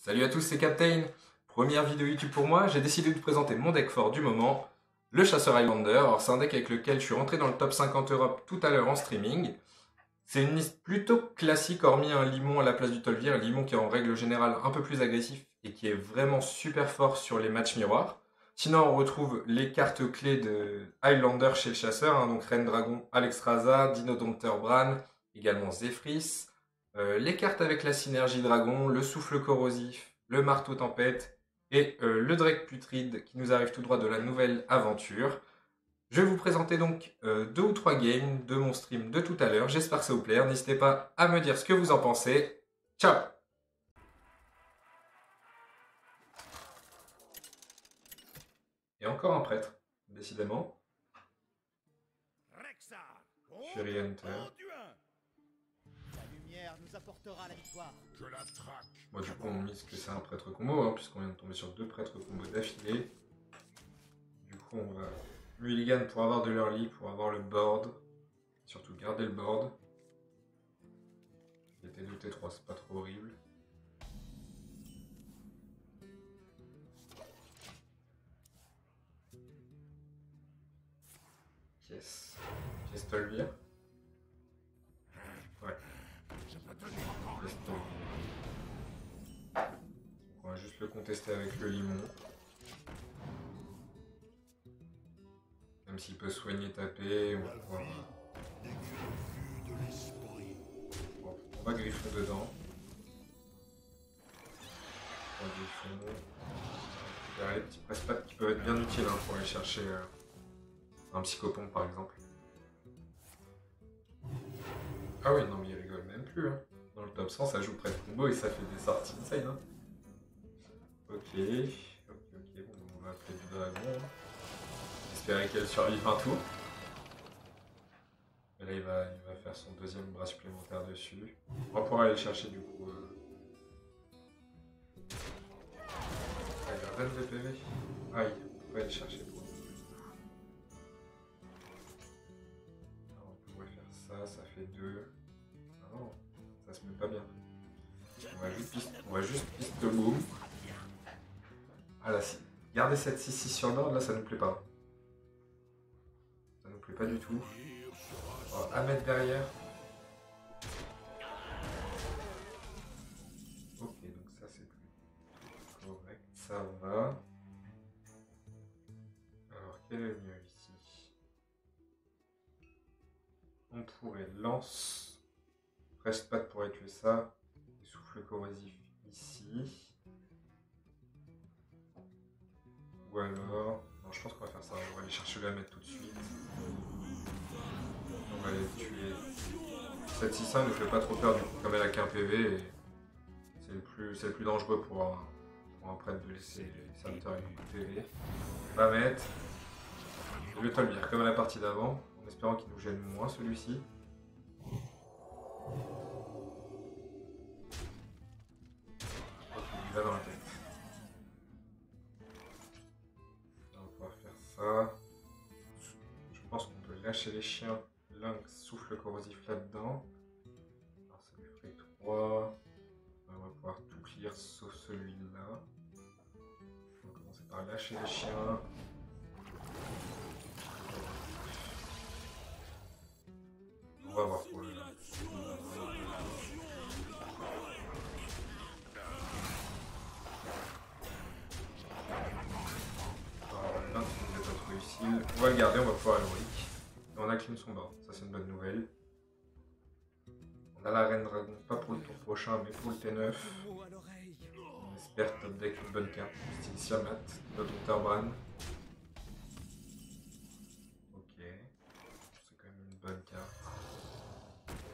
Salut à tous, c'est Captain. Première vidéo YouTube pour moi, j'ai décidé de vous présenter mon deck fort du moment, le Chasseur Highlander. Alors c'est un deck avec lequel je suis rentré dans le top 50 Europe tout à l'heure en streaming. C'est une liste plutôt classique, hormis un Limon à la place du Tolvir, un Limon qui est en règle générale un peu plus agressif et qui est vraiment super fort sur les matchs miroirs. Sinon on retrouve les cartes clés de Highlander chez le Chasseur, donc Reine Dragon, Alexstrasza, Dinodompteur Bran, également Zephrys. Les cartes avec la synergie dragon, le souffle corrosif, le marteau tempête et le Drake putride qui nous arrive tout droit de la nouvelle aventure. Je vais vous présenter donc deux ou trois games de mon stream de tout à l'heure. J'espère que ça vous plaît. N'hésitez pas à me dire ce que vous en pensez. Ciao! Et encore un prêtre, décidément. Fury Hunter. La lumière nous apportera la victoire. Je la traque. Bon, du coup, on mise que c'est un prêtre combo, puisqu'on vient de tomber sur deux prêtres combo d'affilée. Du coup, on va mulligan pour avoir de l'early, pour avoir le board. Surtout garder le board. Les T2, T3, c'est pas trop horrible. Yes. Yes, Tolvir. Ouais. Yes, Tolvir. On va juste le contester avec le limon. Même s'il peut soigner, taper, on va pouvoir... On va griffon dedans. On va griffon. On va récupérer les petits presse-pattes qui peuvent être bien utiles pour aller chercher un psychopompe par exemple. Ah oui, non mais il rigole même plus. Dans le top 100, ça joue prêtre combo et ça fait des sorties insane. Ok, bon, on va appeler du dragon. Espérer qu'elle survive un tour. Et là, il va faire son deuxième bras supplémentaire dessus. On va pouvoir aller le chercher du coup. Ah, il a 22 PV. Aïe, on va aller le chercher pour nous. Alors, on pourrait faire ça, ça fait 2. Ah non, ça se met pas bien. On va juste piste boom. Ah là, si. Garder cette 6-6 sur le board, là, ça nous plaît pas. Ça nous plaît pas du tout. On va mettre derrière. Ok, donc ça c'est plus correct, ça va. Alors, quel est le mieux ici? On pourrait lance. Presse patte pourrait tuer ça. Et souffle corrosif ici. Ou alors... Non, je pense qu'on va faire ça. On va aller chercher la mettre tout de suite. On va aller tuer. Cette 6-1 ne fait pas trop peur du coup, comme elle a qu'un PV. C'est le plus dangereux pour un prêtre de laisser les serviteurs avec beaucoup de PV. On va mettre le Tolvir comme à la partie d'avant, en espérant qu'il nous gêne moins celui-ci. Il va dans la tête. On va pouvoir faire ça. Je pense qu'on peut lâcher les chiens. Lynx, souffle corrosif là-dedans. Alors ça lui ferait 3. On va pouvoir tout clear sauf celui-là. On va commencer par lâcher les chiens. On va voir pour le Lynx. On va le garder, on va pouvoir héroïque. Et on a clean son board, ça c'est une bonne nouvelle. On a la Reine Dragon, pas pour le tour prochain, mais pour le T9. On espère top deck une bonne carte. Style Siamat, notre Bran. Ok, c'est quand même une bonne carte.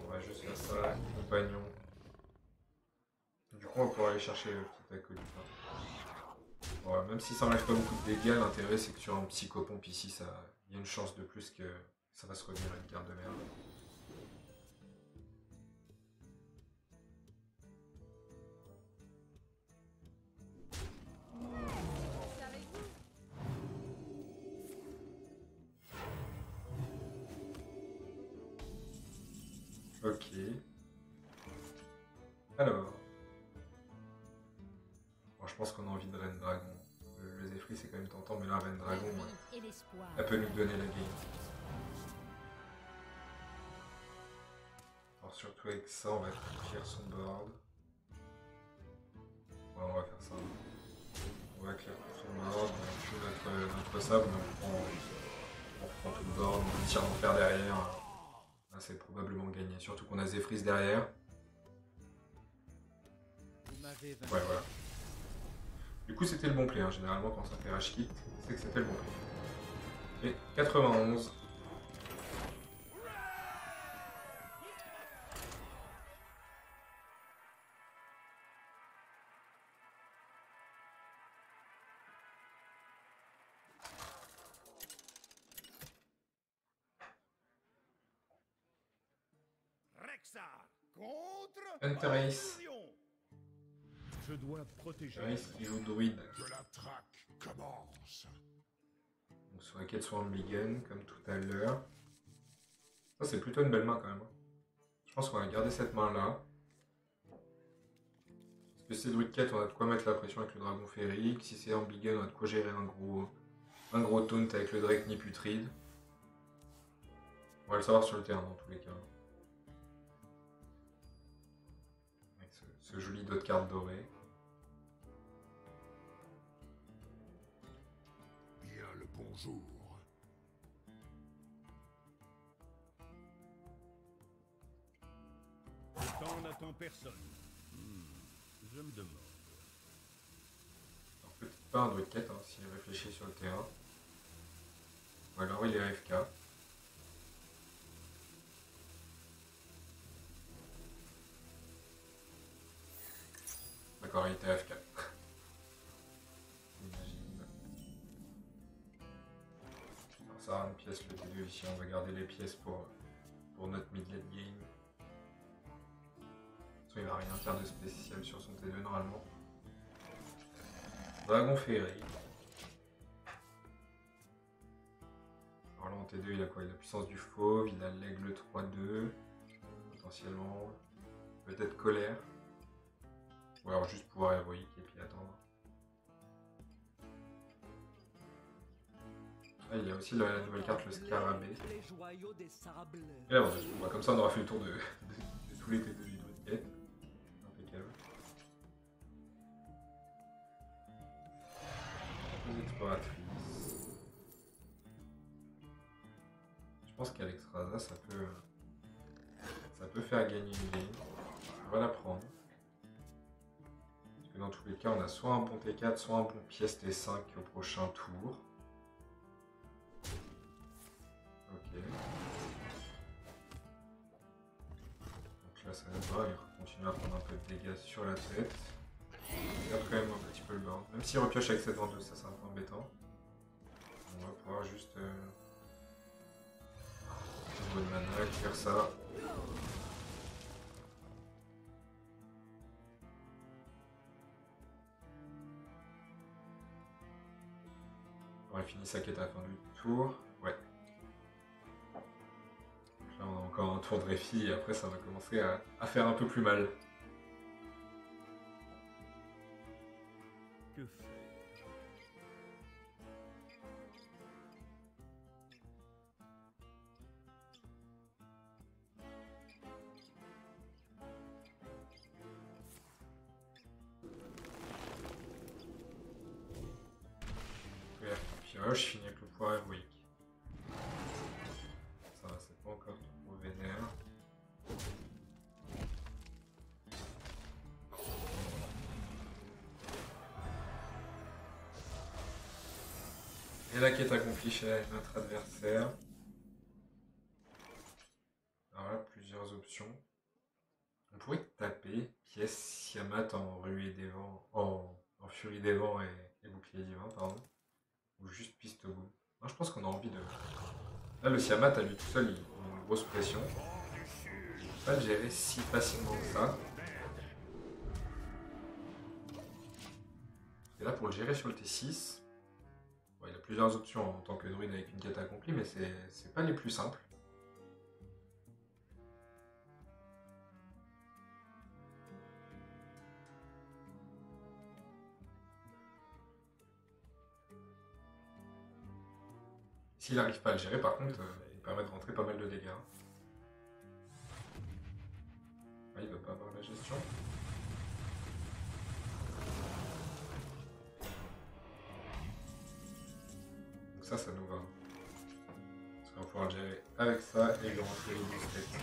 On va juste faire ça, compagnon. Du coup, on va pouvoir aller chercher le petit acolyte. Bon, même si ça enlève pas beaucoup de dégâts, l'intérêt c'est que sur un psychopompe ici, il y a une chance de plus que ça va se revenir à une carte de merde. Ok. Alors. Bon, je pense qu'on a envie de Reine Dragon. Le Zephyr c'est quand même tentant, mais la Reine Dragon, ouais, Et l'espoir. elle peut nous donner la game. Alors surtout avec ça, on va clear son board. Ouais, on va faire ça. On va clear tout son board, on tue notre sable, on reprend tout le board, on tire l'enfer derrière. Là c'est probablement gagné, surtout qu'on a Zephyr derrière. Vous m'avez vaincu. Ouais, voilà. Du coup, c'était le bon play. Hein. Généralement, quand ça fait rage kit, c'est que c'était le bon play. Et 91. Rexar contre Hunter-Ace. Orion. Je dois protéger. Hunter-Ace qui joue druide. Que la traque commence. Donc soit Quête, soit Ambigen, comme tout à l'heure. Ça, c'est plutôt une belle main quand même. Hein. Je pense qu'on va garder cette main-là. Parce que si c'est druide quête, on a de quoi mettre la pression avec le dragon férique. Si c'est Ambigen, on a de quoi gérer un gros taunt avec le Drake Niputride. On va le savoir sur le terrain dans tous les cas. Avec ce joli dos de carte doré. Bien le bonjour. Le temps n'attend personne. Je me demande. Alors peut-être pas un druide quête hein, s'il réfléchit sur le terrain. Ou alors il est AFK. D'accord, il était AFK. Imagine. Alors ça a une pièce le T2 ici, on va garder les pièces pour notre mid-late game. Il va rien faire de spécial sur son T2 normalement. Dragon Féerique. Alors là en T2 il a quoi? Il a la puissance du fauve, il a l'aigle 3-2, potentiellement, peut-être colère. Ou alors juste pouvoir héroïque et puis attendre. Ah, il y a aussi la nouvelle carte, le Scarabée. Et là, bon, comme ça on aura fait le tour de tous les T2 du Druid. Impeccable. Les exploratrices. Je pense qu'Alex Raza, ça peut faire gagner une game. On va la prendre. Parce que dans tous les cas, on a soit un bon T4, soit un bon pièce T5 au prochain tour. Ok. Donc là, ça va, il continue à prendre un peu de dégâts sur la tête. Il garde quand même un petit peu le board. Même s'il repioche avec cette vendeuse, ça c'est un peu embêtant. On va pouvoir juste... bonne mana, faire ça. On a fini sa quête à la fin du tour. Ouais. Donc là on a encore un tour de réfi et après ça va commencer à faire un peu plus mal. Que faire? Pioche, je finis avec le pouvoir héroïque. Ça va, c'est pas encore trop vénère. Et la quête accomplie chez notre adversaire. Alors là, plusieurs options. On pourrait taper pièce Siamat en ruée des vents, en furie des vents et bouclier divin, pardon. Ou juste piste au bout. Moi je pense qu'on a envie de... Là le Siamat à lui tout seul il a une grosse pression. Il ne peut pas le gérer si facilement que ça. Et là pour le gérer sur le T6, bon, il a plusieurs options en tant que druide avec une quête accomplie, mais c'est pas les plus simples. S'il n'arrive pas à le gérer, par contre, il permet de rentrer pas mal de dégâts. Ah, il ne va pas avoir la gestion. Donc ça nous va. Parce qu'on va pouvoir le gérer avec ça et lui rentrer les disquettes.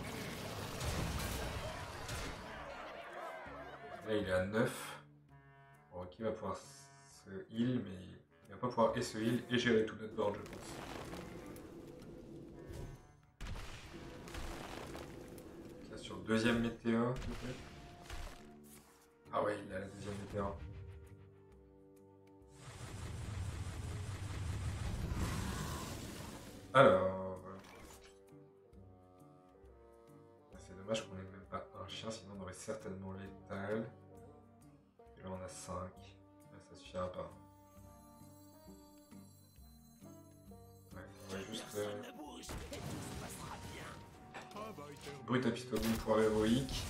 Là, il est à 9. Bon, ok, il va pouvoir se heal, mais il va pas pouvoir et se heal et gérer tout notre board, je pense. Là, sur le deuxième météore, peut-être. Ah ouais, il a la deuxième météore. Alors, c'est dommage qu'on ait même pas un chien, sinon on aurait certainement létal. Et là on a 5. Là, ça suffira pas. Ouais, on va juste... Brut à pistolet pour héroïque.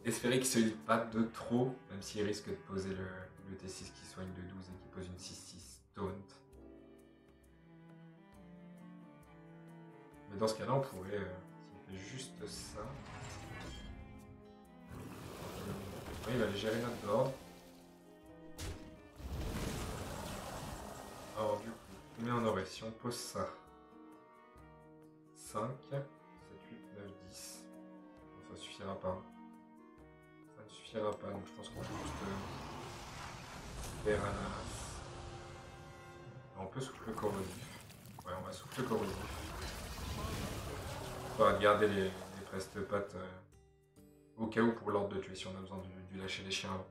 Espérer qu'il se heal pas de trop, même s'il risque de poser le T6 qui soigne de 12 et qui pose une 6-6 taunt. Mais dans ce cas-là, on pourrait, s'il fait juste ça, ouais, il va aller gérer notre board. Alors du coup, combien on aurait si on pose ça? 5, 7, 8, 9, 10. Bon, ça suffira pas. Ça ne suffira pas, donc je pense qu'on va juste faire un... On peut souffler corrosif. Ouais, on va souffler corrosif. On va garder les preste-pattes au cas où pour l'ordre de tuer si on a besoin de lâcher les chiens avant.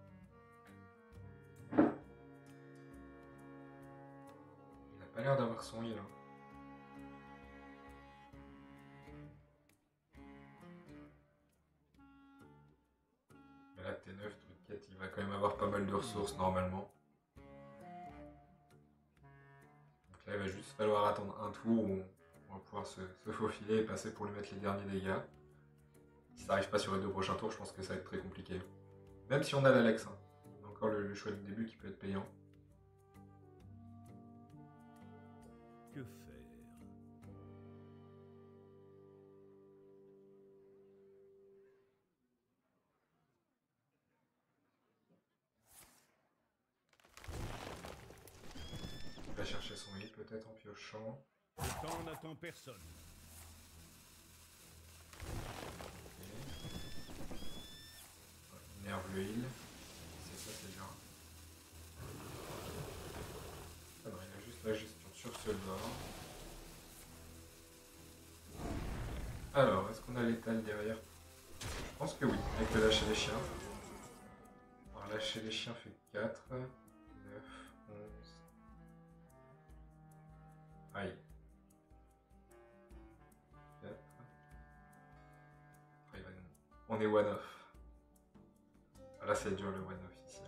Il n'a pas l'air d'avoir son heal. Hein. Mais là, T9, truquette, il va quand même avoir pas mal de ressources normalement. Donc là, il va juste falloir attendre un tour où on va pouvoir se faufiler et passer pour lui mettre les derniers dégâts. Si ça n'arrive pas sur les 2 prochains tours, je pense que ça va être très compliqué. Même si on a l'Alex. Hein. On a encore le choix de début qui peut être payant. Que faire? Il va chercher son heal peut-être en piochant. Le temps n'attend personne. Nerve le heal. C'est ça, c'est bien. Ah non, il a juste la gestion sur ce bord. Alors, est-ce qu'on a l'étal derrière? Je pense que oui, avec le lâcher les chiens. Alors, lâcher les chiens fait 4, 9, 11. Aïe. 4. Après, on est one-off. Là, c'est dur le one-off ici.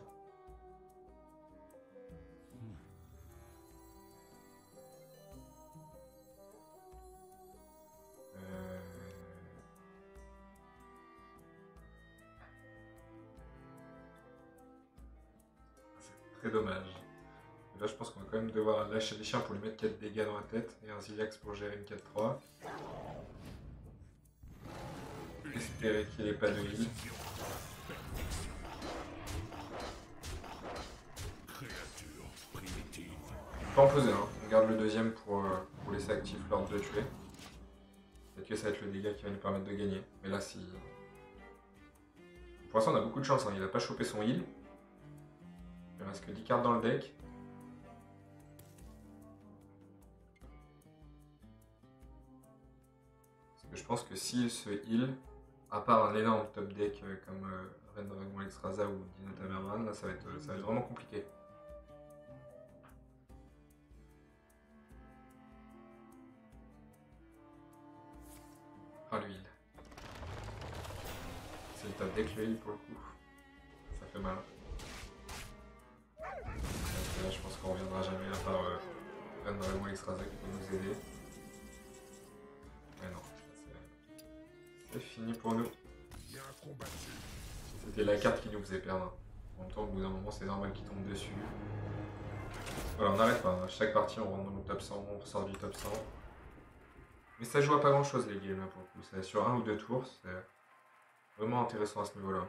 C'est très dommage. Et là, je pense qu'on va quand même devoir lâcher les chiens pour lui mettre 4 dégâts dans la tête et un Ziliax pour gérer une 4-3. Espérer qu'il n'ait pas de heal. On peut en poser un, on garde le deuxième pour laisser actif l'ordre de tuer. Peut-être que ça va être le dégât qui va nous permettre de gagner. Mais là, si... Pour l'instant, on a beaucoup de chance, hein. Il n'a pas chopé son heal. Il reste que 10 cartes dans le deck. Parce que je pense que s'il se heal, à part un énorme top deck comme Ren Dragon Extraza ou Dino Tamerman, là ça va être vraiment compliqué. Ah, le heal. C'est le top deck le heal pour le coup. Ça fait mal. Là, je pense qu'on reviendra jamais à part Ren Dragon Extraza qui peut nous aider. Mais non, c'est fini pour nous. C'était la carte qui nous faisait perdre. En même temps, au bout d'un moment, c'est normal qu'il tombe dessus. Voilà, on n'arrête pas. À chaque partie, on rentre dans le top 100, on ressort du top 100. Mais ça joue à pas grand chose les games là pour le coup. C'est sur 1 ou 2 tours, c'est vraiment intéressant à ce niveau-là.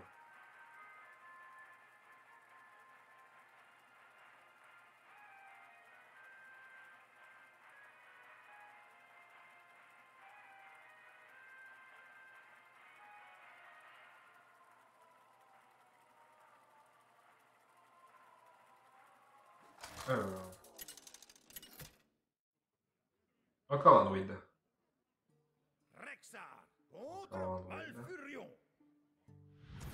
Alors, encore un druide. Rexar Encore contre un druide. Malfurion.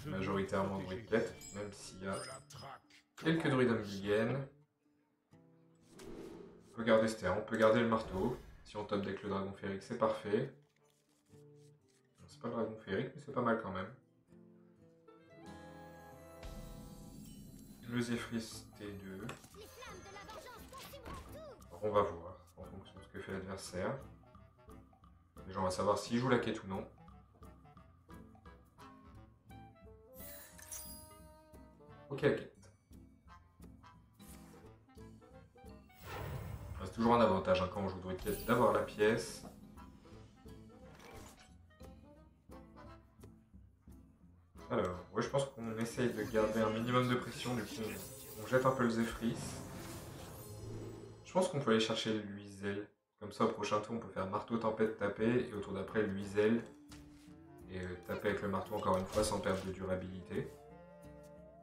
Majoritairement druide quête, même s'il y a Que la traque quelques druides Ombigen. On peut garder Ster, on peut garder le marteau. Si on top deck le dragon féerique, c'est parfait. C'est pas le dragon féerique, mais c'est pas mal quand même. Le Zephrys T2. Alors, on va voir, en fonction de ce que fait l'adversaire. Déjà, on va savoir s'il joue la quête ou non. Ok, la quête. C'est toujours un avantage hein, quand on joue druide quête d'avoir la pièce. Alors, ouais, je pense qu'on essaye de garder un minimum de pression, du coup on jette un peu le Zephrys. Je pense qu'on peut aller chercher l'Uizel. Comme ça, au prochain tour, on peut faire marteau, tempête, taper, et au tour d'après, l'Uizel. Et taper avec le marteau encore une fois sans perdre de durabilité.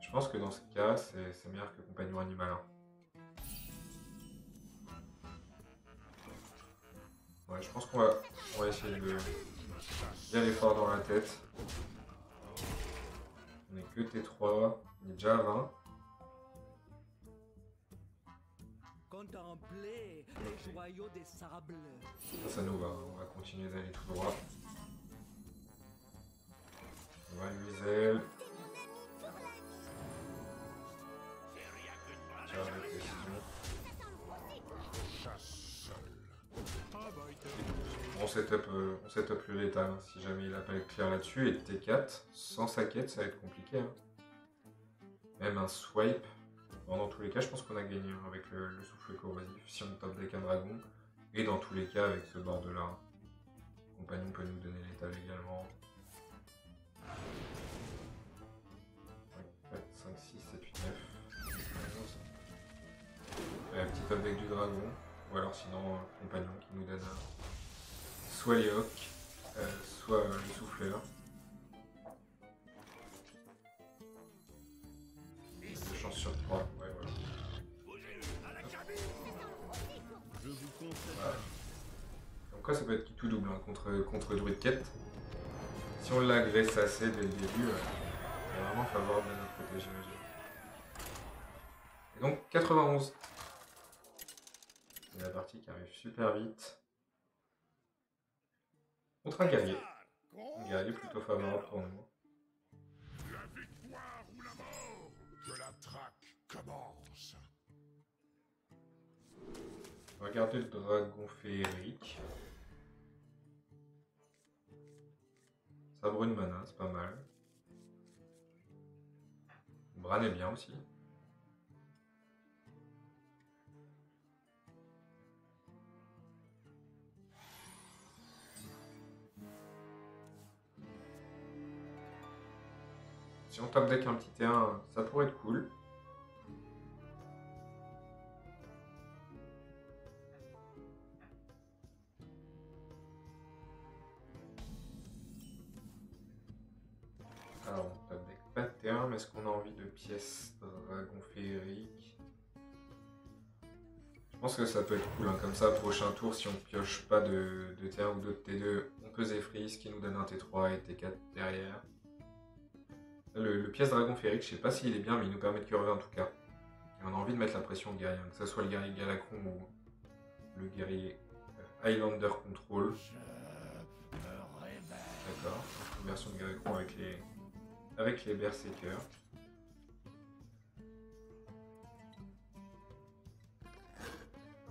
Je pense que dans ce cas, c'est meilleur que compagnon animal. Hein. Ouais, je pense qu'on va essayer de y aller fort dans la tête. On est que T3, on est déjà à 20. Contempler les joyaux des sables. Ça nous va, on va continuer d'aller tout droit. On va l'Uizel. On setup le létal hein, si jamais il n'a pas clair là-dessus. Et T4, sans sa quête, ça va être compliqué. Hein. Même un swipe. Bon, dans tous les cas, je pense qu'on a gagné hein, avec le souffle corrosif si on top deck un dragon. Et dans tous les cas, avec ce board là. Le compagnon peut nous donner létal également. 4, 5, 6, 7, 8, 9, 11. Et un petit top deck du dragon. Ou alors sinon, compagnon qui nous donne soit les hocs, soit le souffleur. 2 chances sur 3, ouais voilà. Je vous conseille. Voilà. Donc quoi ça peut être qui tout double hein, contre druide quête. Si on l'agresse assez dès le début, c'est vraiment favorable de notre côté j'imagine. Et donc 91. C'est la partie qui arrive super vite. Contre un guerrier. Un guerrier plutôt favorable pour nous. La victoire ou la mort. Que la traque commence. On va garder le dragon féerique. Sabre une mana, c'est pas mal. Bran est bien aussi. Si on top deck un petit T1, ça pourrait être cool. Alors, on top deck pas de T1, mais est-ce qu'on a envie de pièces dragon féerique? Je pense que ça peut être cool, hein. Comme ça, prochain tour, si on pioche pas de T1 ou de T2, on peut Zephrys, ce qui nous donne un T3 et T4 derrière. Le pièce dragon féerique, je sais pas s'il est bien, mais il nous permet de curver en tout cas. Et on a envie de mettre la pression au guerrier, que ce soit le guerrier Galacron ou le guerrier Highlander Control. D'accord, une version de Galacron avec les Berserkers.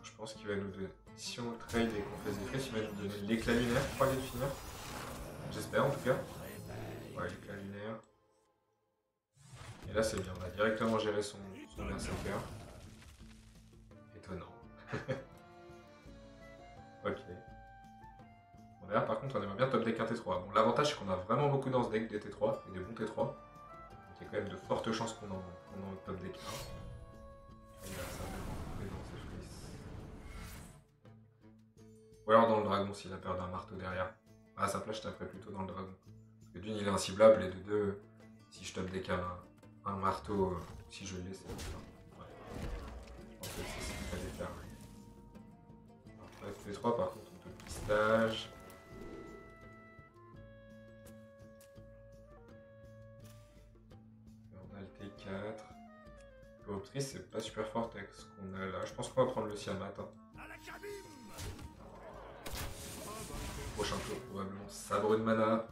Je pense qu'il va nous donner, si on le trade et qu'on fait Zephrys, il va nous donner l'éclat lunaire pour aller le finir. J'espère en tout cas. Ouais, l'éclat lunaire. Et là c'est bien, on a directement géré son Berserker. Étonnant. Ok. Là, par contre, on aimerait bien top deck un T3. Bon, l'avantage, c'est qu'on a vraiment beaucoup dans ce deck des T3 et des bons T3. Donc, il y a quand même de fortes chances qu'on en top deck 1. Il a ça dans ses frisses. Ou alors dans le dragon, s'il a peur d'un marteau derrière. À sa place, je taperais plutôt dans le dragon. Parce que d'une, il est inciblable, et de deux, si je top deck un marteau, si je le laisse, c'est ça. Ouais. Je pense que c'est ce qu'il fallait faire. Après, T3, par contre, on peut pistage. On a le T4. Cooptrice, c'est pas super forte avec ce qu'on a là. Je pense qu'on va prendre le Siamat. Hein. Prochain tour, probablement sabre de mana.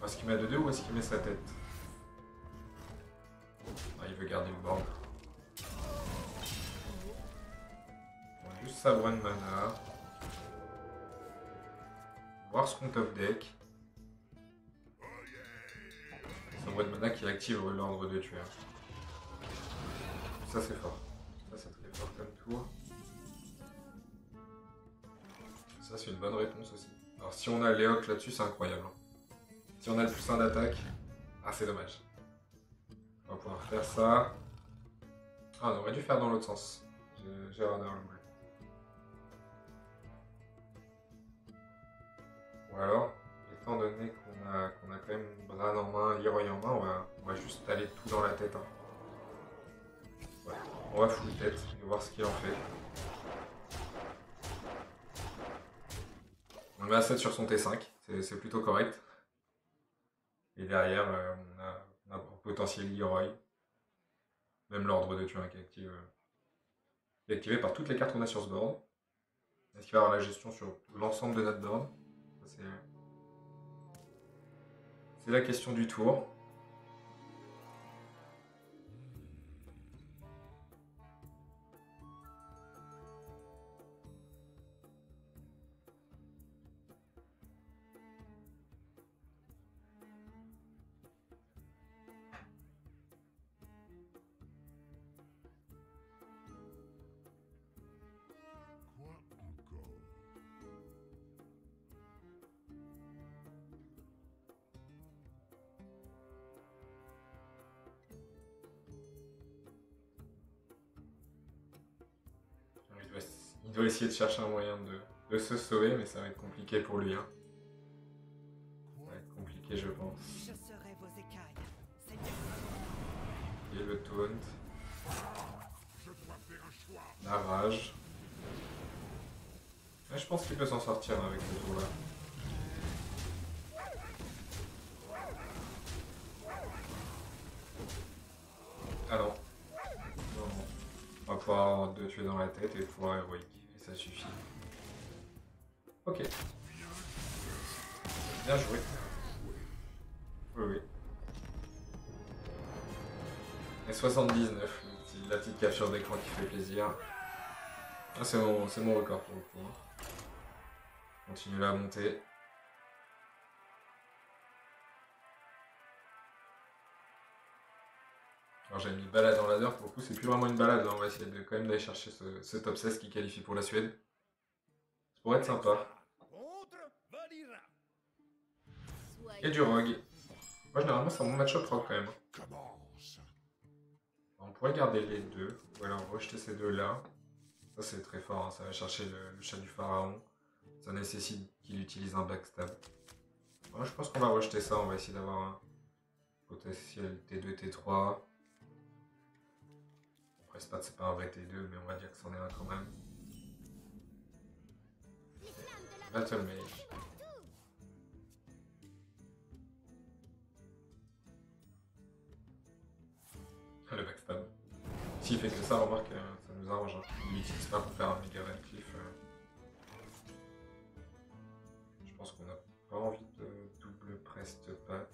Est-ce qu'il met 2-2 ou est-ce qu'il met sa tête? Ah, il veut garder le board. On va juste sabre de mana. Voir ce qu'on top deck. Sabre de mana qui active l'ordre de tueur. Ça c'est fort. Ça c'est très fort comme tour. Ça c'est une bonne réponse aussi. Alors si on a Léoc là-dessus, c'est incroyable. Hein. Si on a le plus 1 d'attaque, ah c'est dommage. On va pouvoir faire ça. Ah, on aurait dû faire dans l'autre sens. J'ai erreur dans le bleu. Ou alors, étant donné qu'on a quand même Bran en main, Leroy en main, on va juste aller tout dans la tête. Hein. Ouais. On va full tête et voir ce qu'il en fait. On le met à 7 sur son T5, c'est plutôt correct. Et derrière, on a un potentiel Leroy. Même l'ordre de tueur qui est activé par toutes les cartes qu'on a sur ce board. Est-ce qu'il va avoir la gestion sur l'ensemble de notre board? C'est la question du tour. Il doit essayer de chercher un moyen de se sauver, mais ça va être compliqué pour lui. Hein. Ça va être compliqué, je pense. Je serai vos écailles. Et le taunt. La rage. Ouais, je pense qu'il peut s'en sortir avec ce tour-là. Ah non. Non. On va pouvoir avoir 2 tuer dans la tête et pouvoir héroïque. Et ça suffit. Ok. Bien joué. Oui, oui. Et 79, la petite capture d'écran qui fait plaisir. Ah, c'est mon record pour le coup. Hein. Continue à monter. Alors j'avais mis balade dans ladder, pour le coup c'est plus vraiment une balade, hein. On va essayer quand même d'aller chercher ce top 16 qui qualifie pour la Suède. Ça pourrait être sympa. Et du rogue. Moi généralement c'est un bon match-up rogue quand même. On pourrait garder les deux, ou alors rejeter ces deux-là. Ça c'est très fort, hein. Ça va chercher le chat du pharaon. Ça nécessite qu'il utilise un backstab. Moi je pense qu'on va rejeter ça, on va essayer d'avoir un potentiel T2, T3. Prespat c'est pas un vrai T2, mais on va dire que c'en est un quand même. Battle Mage. Le backstab. S'il fait que ça, remarque, ça nous arrange. Hein. Il l'utilise pas pour faire un méga Redcliffe. Je pense qu'on n'a pas envie de double Prespat.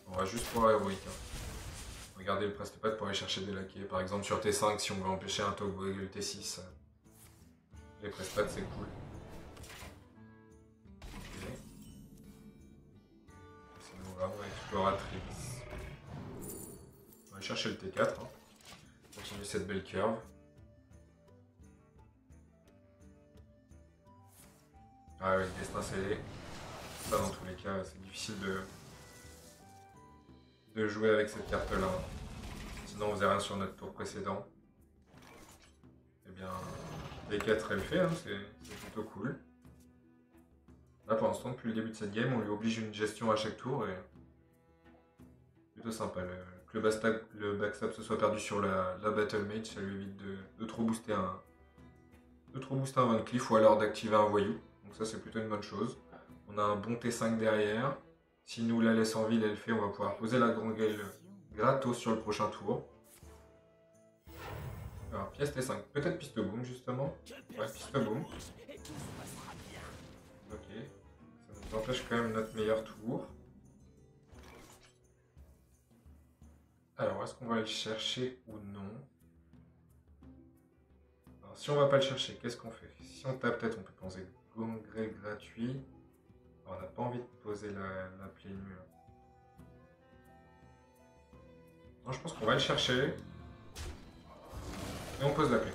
On va juste pour héroïque. Hein. Regardez le Prespat pour aller chercher des laquais. Par exemple sur T5, si on veut empêcher un Togwag le T6. Les Prespat c'est cool. Okay. Sinon on va exploratrice. On va chercher le T4. Hein. Continuer cette belle curve. Ah oui, destin scellé. Ça, dans tous les cas, c'est difficile de jouer avec cette carte-là. Sinon, on faisait rien sur notre tour précédent. Eh bien, D4 elle fait, hein, c'est plutôt cool. Là, pour l'instant, depuis le début de cette game, on lui oblige une gestion à chaque tour et plutôt sympa. Que le backstab se soit perdu sur la battle mage, ça lui évite de trop booster un Van Cleef ou alors d'activer un voyou. Donc ça, c'est plutôt une bonne chose. On a un bon T5 derrière. S'il nous la laisse en ville, elle fait, on va pouvoir poser la gangrel gratos sur le prochain tour. Alors, pièce T5. Peut-être piste boom, justement. Ouais, piste boom. Ok. Ça nous empêche quand même notre meilleur tour. Alors, est-ce qu'on va le chercher ou non? Alors, si on va pas le chercher, qu'est-ce qu'on fait? Si on tape tête, on peut penser gangrel gratuit. Alors, on n'a pas envie de poser la plaie nue. Non, je pense qu'on va le chercher. Et on pose la plaie.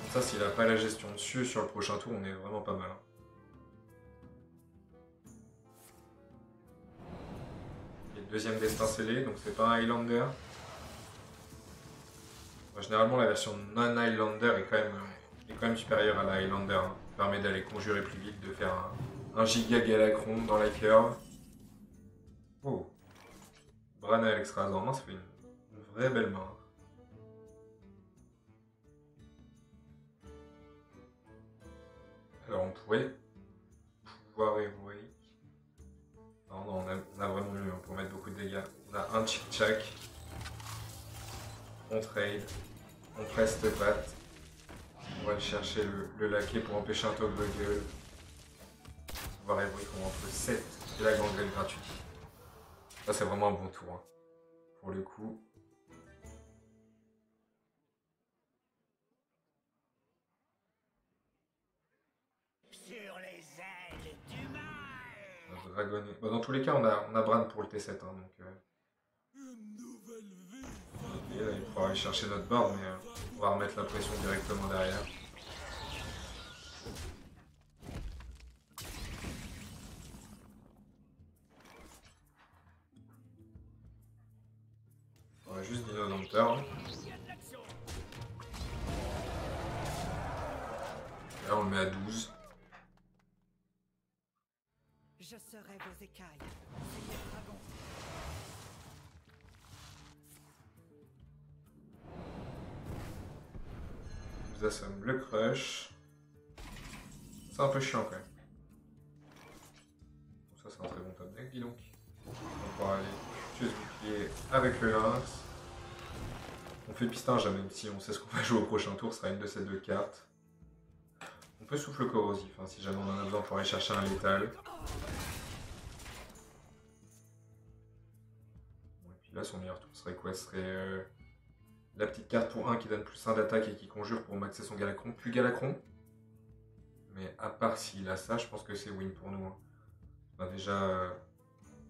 Comme ça, s'il n'a pas la gestion dessus, sur le prochain tour, on est vraiment pas mal. Et deuxième destin scellé, donc c'est pas un Highlander. Généralement, la version non-Highlander est quand même supérieure à la Highlander. Hein. Permet d'aller conjurer plus vite, de faire un giga Galacron dans la curve. Oh. Bran avec Razor en main, ça fait une vraie belle main. Alors on pourrait pouvoir héroïque. Non, on a vraiment mieux pour mettre beaucoup de dégâts. On a un Chick-Chack. On trade. On presse cette patte. On va aller chercher le laquais pour empêcher un toggle de gueule. Pouvoir héroïque, on entre 7 et la gangrel gratuite. Ça c'est vraiment un bon tour. Hein. Pour le coup. Sur les ailes du mal. Dragonnet. Bon, dans tous les cas, on a Bran pour le T7. Hein, donc, et là, il pourra aller chercher notre board, mais on va remettre la pression directement derrière. On va juste Dino Dompteur. Là, on le met à 12. Je serai vos écailles, Seigneur Dragon. Nous assomme le crush. C'est un peu chiant quand même. Ça, c'est un très bon top deck, dis donc. On va pouvoir aller tuer ce bouclier avec le lynx. On fait pistage, même si on sait ce qu'on va jouer au prochain tour, ce sera une de ces deux cartes. On peut souffle corrosif, hein, si jamais on en a besoin pour aller chercher un létal. Bon, et puis là, son meilleur tour serait quoi? Ce serait la petite carte pour 1 qui donne plus 1 d'attaque et qui conjure pour maxer son Galacron, plus Galacron. Mais à part s'il a ça, je pense que c'est win pour nous. Hein. On a déjà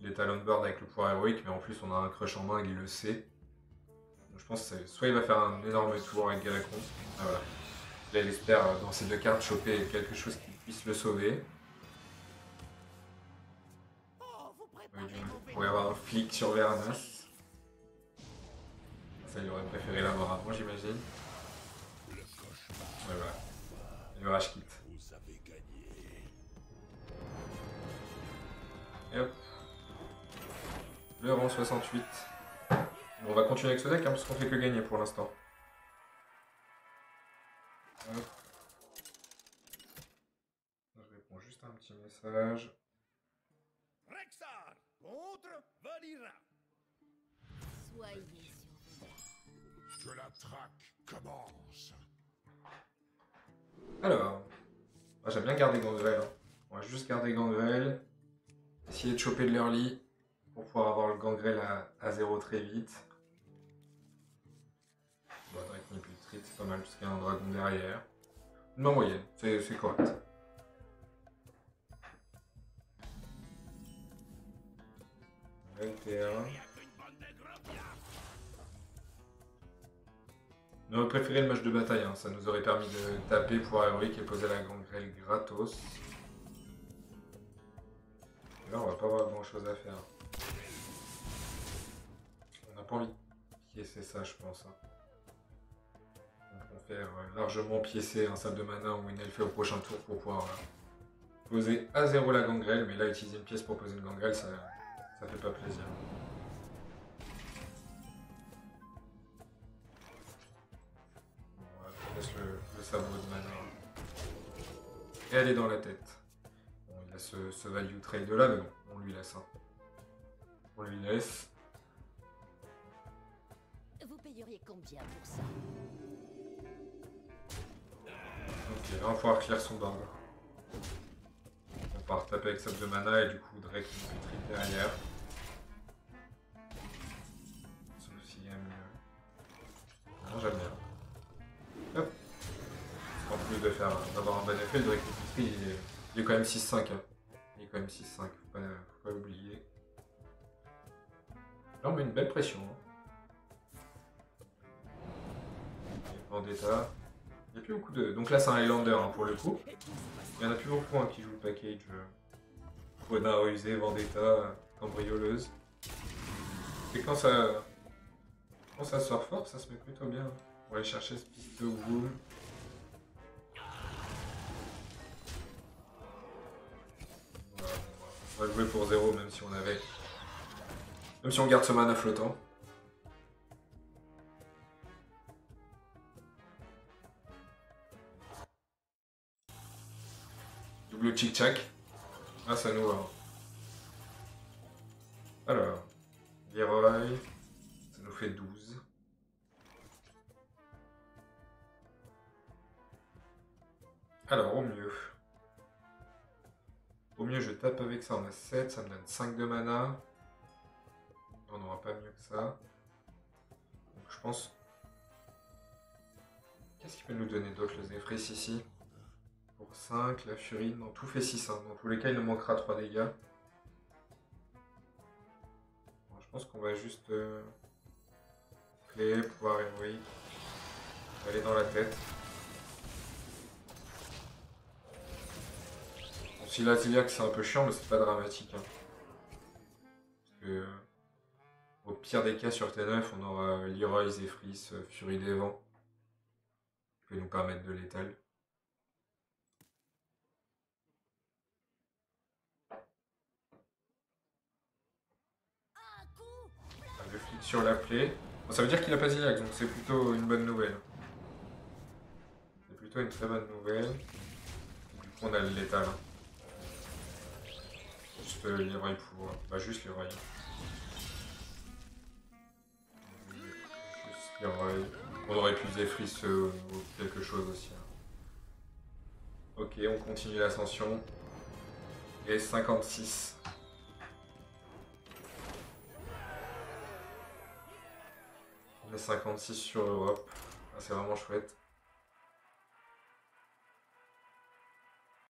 les talons board avec le pouvoir héroïque, mais en plus on a un crush en main et il le sait. Donc je pense que soit il va faire un énorme tour avec Galacron. Ah, voilà. Là il espère dans ces deux cartes choper quelque chose qui puisse le sauver. Oui, on pourrait avoir un flic sur Veranas. Ça il aurait préféré l'avoir avant j'imagine. Ouais, voilà. Et le rage kit. Et hop. Le rang 68. Bon, on va continuer avec ce deck hein, parce qu'on fait que gagner pour l'instant. Je réponds juste à un petit message. Rexar contre Vanira. Soyez surveillants. Que la traque commence. Alors, moi j'aime bien garder Gangrel. Hein. On va juste garder Gangrel. Essayer de choper de l'early pour pouvoir avoir le Gangrel à 0 très vite. Bon, Drake n'est plus de street, c'est pas mal parce qu'il y a un dragon derrière. Une main moyenne, c'est correct. On aurait préféré le match de bataille, hein. Ça nous aurait permis de taper pouvoir héroïque et poser la gangrel gratos. Et là, on va pas avoir grand chose à faire. On n'a pas envie de piécer ça, je pense. Hein. Donc, on va faire largement piécer un sable de mana ou une elfe au prochain tour pour pouvoir poser à 0 la gangrel. Mais là, utiliser une pièce pour poser une gangrel, ça fait pas plaisir. On laisse le sabre de mana. Et elle est dans la tête. Bon, il a ce value trade là, mais bon, on lui laisse. Hein. On lui laisse. Vous payeriez combien pour ça? Ok, là on va pouvoir clear son board. On va taper avec sable de mana et du coup Drake nous fait trip derrière. Celui-ci est mieux. Non, j'aime bien. Hop. En plus de d'avoir un bon effet, le Drake il est quand même 6-5. Hein. Il est quand même 6-5, faut pas l'oublier. Là on met une belle pression. Hein. Vendetta. Il n'y a plus beaucoup de... Donc là c'est un Highlander hein, pour le coup. Il n'y en a plus beaucoup hein, qui jouent le package. Renard rusé, Vendetta, cambrioleuse. Et quand ça sort fort, ça se met plutôt bien. On va aller chercher ce pistolet Boom. Voilà, on va jouer pour 0 même si on avait... Même si on garde ce mana flottant. Double chic-chac. Ah, ça nous va. Alors, Leroy, ça nous fait 12. Alors, au mieux. Au mieux, je tape avec ça, on a 7, ça me donne 5 de mana. On n'aura pas mieux que ça. Donc, je pense... Qu'est-ce qu'il peut nous donner d'autre, le Zephrys, ici? Pour 5, la Furie, non, tout fait 6. Hein. Dans tous les cas, il nous manquera 3 dégâts. Bon, je pense qu'on va juste clé, pouvoir héroïque, aller dans la tête. Bon, si la Ziliac c'est un peu chiant, mais c'est pas dramatique. Hein. Parce que au pire des cas sur T9, on aura Leroy, Zephrys, Furie des Vents, qui peut nous permettre de l'étal. Le flic sur la plaie. Bon, ça veut dire qu'il a pas Ziliac, donc c'est plutôt une bonne nouvelle. C'est plutôt une très bonne nouvelle. Du coup, on a le létal. Hein. Juste Leroy pour... Bah, juste Leroy. Juste Leroy. On aurait pu Zephrys ou quelque chose aussi. Hein. Ok, on continue l'ascension. Et 56. On est 56 sur Europe. Ah, c'est vraiment chouette.